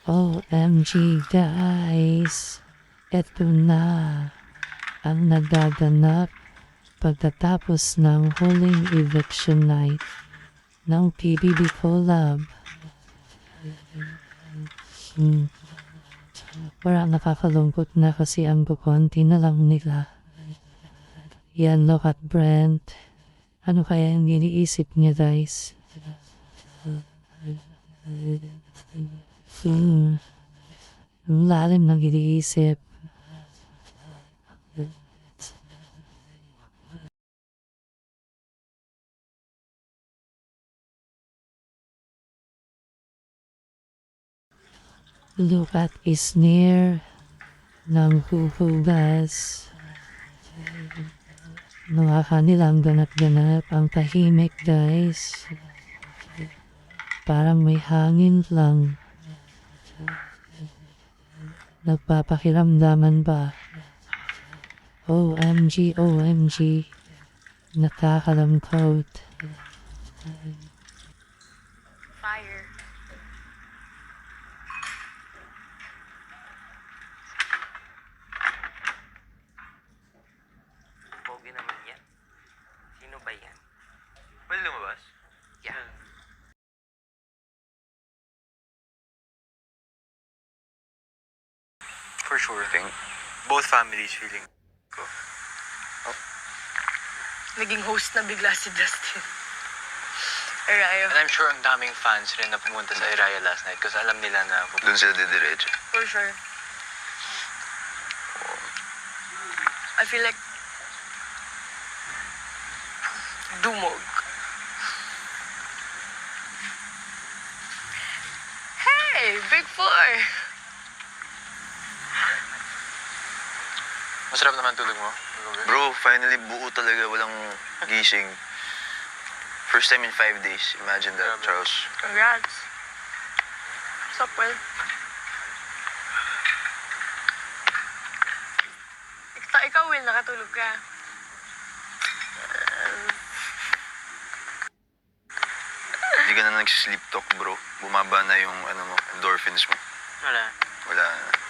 OMG guys, eto na ang nagaganap pagkatapos ng huling eviction night ng PBB Collab. Parang nakakalungkot na kasi ang kukunti na lang nila. Yan, look at Brent. Ano kaya yung iniisip niya guys? Ang lalim ng iniisip. Look at Isnir ng huhugas. Nakakanilang ganap-ganap ang tahimik guys. Parang may hangin lang. Nagpapakiramdaman ba? OMG, OMG. Nakakalungkot. Fire. Pogi naman yan. Sino ba yan? Pwede lumabas? Yeah. For sure. I think both families feeling ko. Naging host na bigla si Dustin. Arayo. And I'm sure ang daming fans rin na pumunta sa Iraya last night kasi alam nila na Doon sila didiretso. For sure. I feel like dumog. Hey, Big Four! Masarap naman tulog mo. Bro, finally buo talaga. Walang gising. First time in 5 days. Imagine that, Grabe. Charles. Congrats. What's up, Will? Ikaw, Will, nakatulog ka. Hindi ka na nag-sleep talk, bro. Bumaba na yung endorphins mo. Wala. Wala na.